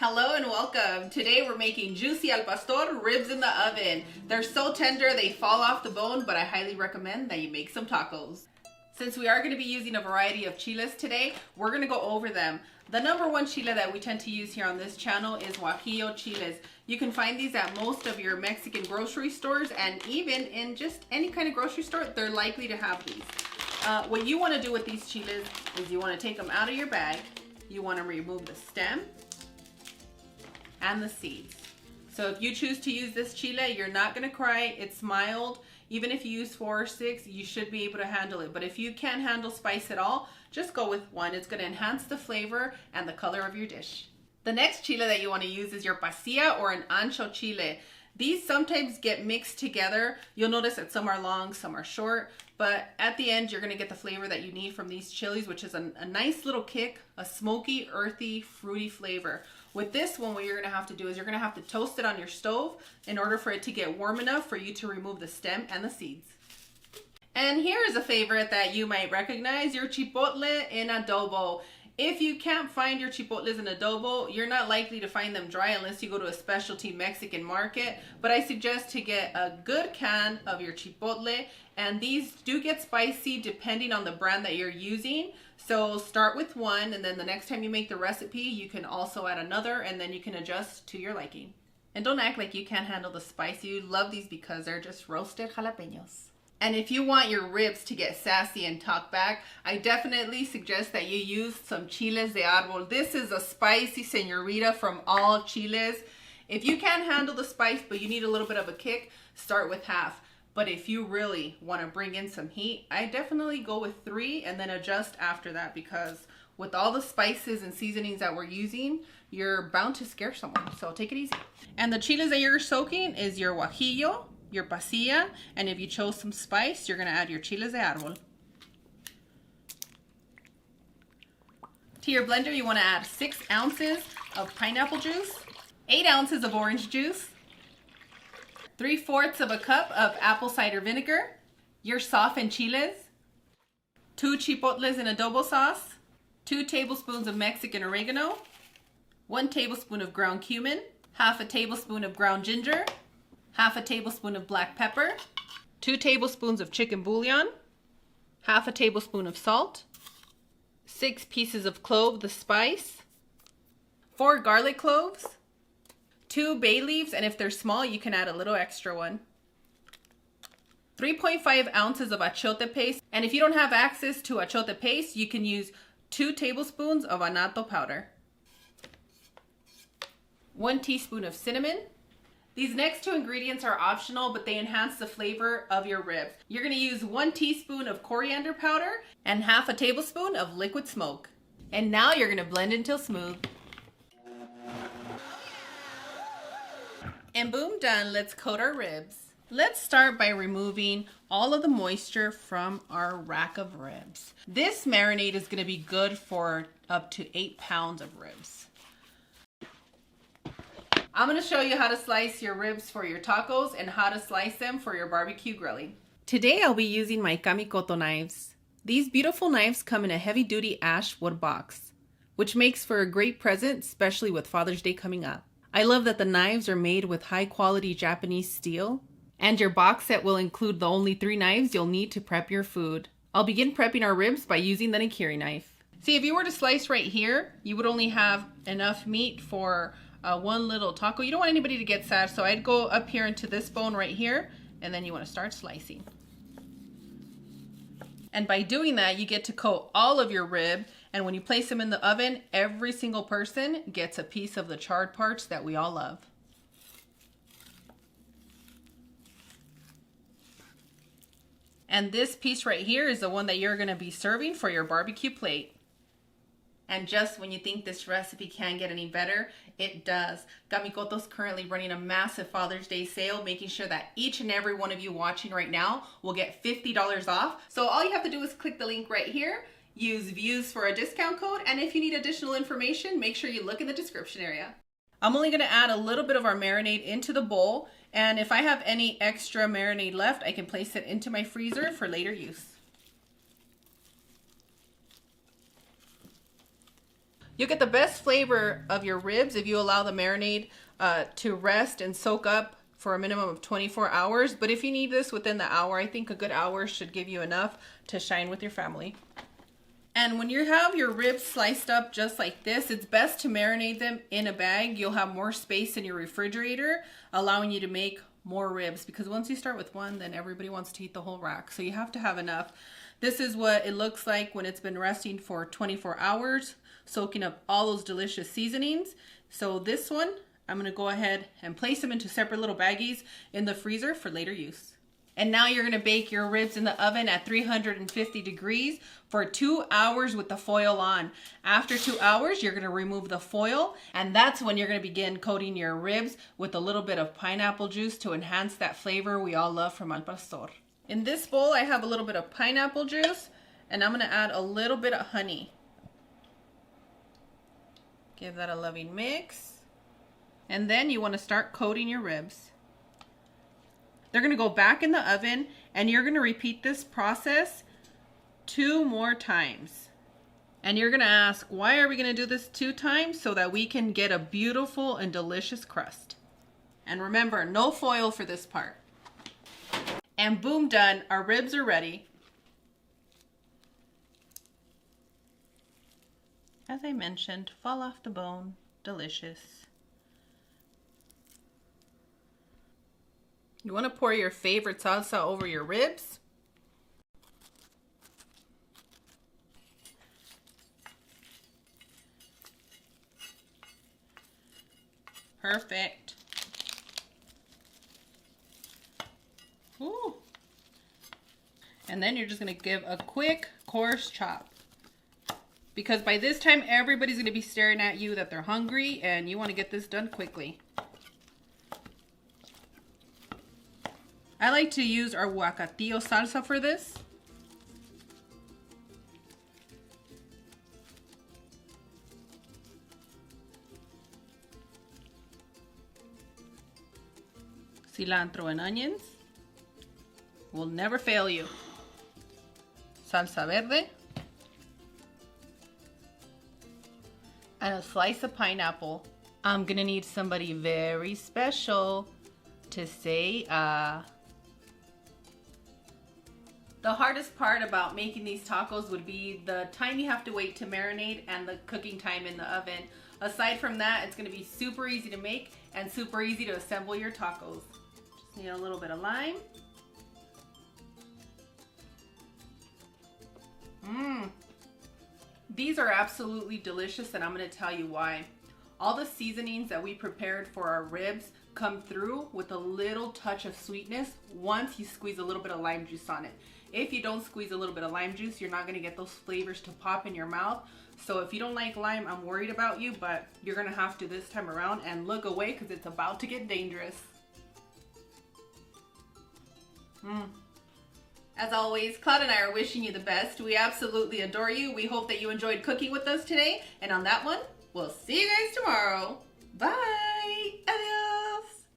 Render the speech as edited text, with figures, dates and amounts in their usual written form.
Hello and welcome. Today we're making juicy al pastor ribs in the oven. They're so tender they fall off the bone, but I highly recommend that you make some tacos. Since we are going to be using a variety of chiles today, we're going to go over them. The number one chile that we tend to use here on this channel is Guajillo chiles. You can find these at most of your Mexican grocery stores, and even in just any kind of grocery store, they're likely to have these. What you want to do with these chiles is you want to take them out of your bag. You want to remove the stem and the seeds. So if you choose to use this chile, you're not gonna cry. It's mild. Even if you use 4 or 6, you should be able to handle it. But if you can't handle spice at all, just go with 1. It's gonna enhance the flavor and the color of your dish. The next chile that you wanna use is your pasilla or an ancho chile. These sometimes get mixed together. You'll notice that some are long, some are short, but at the end, you're gonna get the flavor that you need from these chilies, which is a nice little kick, a smoky, earthy, fruity flavor. With this one, what you're gonna have to do is you're gonna have to toast it on your stove in order for it to get warm enough for you to remove the stem and the seeds. And here is a favorite that you might recognize, your chipotle in adobo. If you can't find your chipotles in adobo, you're not likely to find them dry unless you go to a specialty Mexican market. But I suggest to get a good can of your chipotle, and these do get spicy depending on the brand that you're using. So start with 1, and then the next time you make the recipe, you can also add another, and then you can adjust to your liking. And don't act like you can't handle the spice. You love these because they're just roasted jalapenos. And if you want your ribs to get sassy and talk back, I definitely suggest that you use some chiles de árbol. This is a spicy señorita from all chiles. If you can't handle the spice, but you need a little bit of a kick, start with half. But if you really want to bring in some heat, I definitely go with 3 and then adjust after that, because with all the spices and seasonings that we're using, you're bound to scare someone. So take it easy. And the chiles that you're soaking is your guajillo, your pasilla, and if you chose some spice, you're going to add your chiles de árbol. To your blender, you want to add 6 ounces of pineapple juice, 8 ounces of orange juice, 3/4 of a cup of apple cider vinegar, your softened chiles, 2 chipotles in adobo sauce, 2 tablespoons of Mexican oregano, 1 tablespoon of ground cumin, half a tablespoon of ground ginger, half a tablespoon of black pepper, 2 tablespoons of chicken bouillon, half a tablespoon of salt, 6 pieces of clove, the spice, 4 garlic cloves, 2 bay leaves, and if they're small, you can add a little extra one. 3.5 ounces of achiote paste, and if you don't have access to achiote paste, you can use 2 tablespoons of annatto powder. 1 teaspoon of cinnamon. These next 2 ingredients are optional, but they enhance the flavor of your ribs. You're gonna use 1 teaspoon of coriander powder and half a tablespoon of liquid smoke. And now you're gonna blend until smooth. And boom, done. Let's coat our ribs. Let's start by removing all of the moisture from our rack of ribs. This marinade is gonna be good for up to 8 pounds of ribs. I'm gonna show you how to slice your ribs for your tacos and how to slice them for your barbecue grilling. Today I'll be using my kamikoto knives. These beautiful knives come in a heavy-duty ash wood box, which makes for a great present, especially with Father's Day coming up. I love that the knives are made with high-quality Japanese steel, and your box set will include the only 3 knives you'll need to prep your food. I'll begin prepping our ribs by using the nigiri knife. See, if you were to slice right here, you would only have enough meat for 1 little taco. You don't want anybody to get sad, so I'd go up here into this bone right here, and then you want to start slicing. And by doing that, you get to coat all of your rib, and when you place them in the oven, every single person gets a piece of the charred parts that we all love. And this piece right here is the one that you're gonna be serving for your barbecue plate. And just when you think this recipe can't get any better, it does. Kamikoto's currently running a massive Father's Day sale, making sure that each and every one of you watching right now will get $50 off. So all you have to do is click the link right here, use views for a discount code, and if you need additional information, make sure you look in the description area. I'm only gonna add a little bit of our marinade into the bowl, and if I have any extra marinade left, I can place it into my freezer for later use. You'll get the best flavor of your ribs if you allow the marinade to rest and soak up for a minimum of 24 hours. But if you need this within the hour, I think a good hour should give you enough to shine with your family. And when you have your ribs sliced up just like this, it's best to marinate them in a bag. You'll have more space in your refrigerator, allowing you to make more ribs, because once you start with one, then everybody wants to eat the whole rack. So you have to have enough. This is what it looks like when it's been resting for 24 hours, soaking up all those delicious seasonings. So this one, I'm gonna go ahead and place them into separate little baggies in the freezer for later use. And now you're gonna bake your ribs in the oven at 350 degrees for 2 hours with the foil on. After 2 hours, you're gonna remove the foil, and that's when you're gonna begin coating your ribs with a little bit of pineapple juice to enhance that flavor we all love from al pastor. In this bowl, I have a little bit of pineapple juice, and I'm gonna add a little bit of honey. Give that a loving mix. And then you wanna start coating your ribs. They're gonna go back in the oven, and you're gonna repeat this process 2 more times. And you're gonna ask, why are we gonna do this 2 times? So that we can get a beautiful and delicious crust. And remember, no foil for this part. And boom, done, our ribs are ready. As I mentioned, fall off the bone, delicious. You want to pour your favorite salsa over your ribs. Perfect. Ooh. And then you're just going to give a quick, coarse chop. Because by this time, everybody's going to be staring at you that they're hungry, and you want to get this done quickly. I like to use our guajillo salsa for this. Cilantro and onions will never fail you. Salsa verde. And a slice of pineapple. I'm gonna need somebody very special to say The hardest part about making these tacos would be the time you have to wait to marinate and the cooking time in the oven. Aside from that, it's going to be super easy to make and super easy to assemble your tacos. Just need a little bit of lime. These are absolutely delicious, and I'm going to tell you why. All the seasonings that we prepared for our ribs come through with a little touch of sweetness once you squeeze a little bit of lime juice on it. If you don't squeeze a little bit of lime juice, you're not going to get those flavors to pop in your mouth. So if you don't like lime, I'm worried about you, but you're going to have to this time around, and look away because it's about to get dangerous. As always, Claude and I are wishing you the best. We absolutely adore you. We hope that you enjoyed cooking with us today. And on that one, we'll see you guys tomorrow. Bye.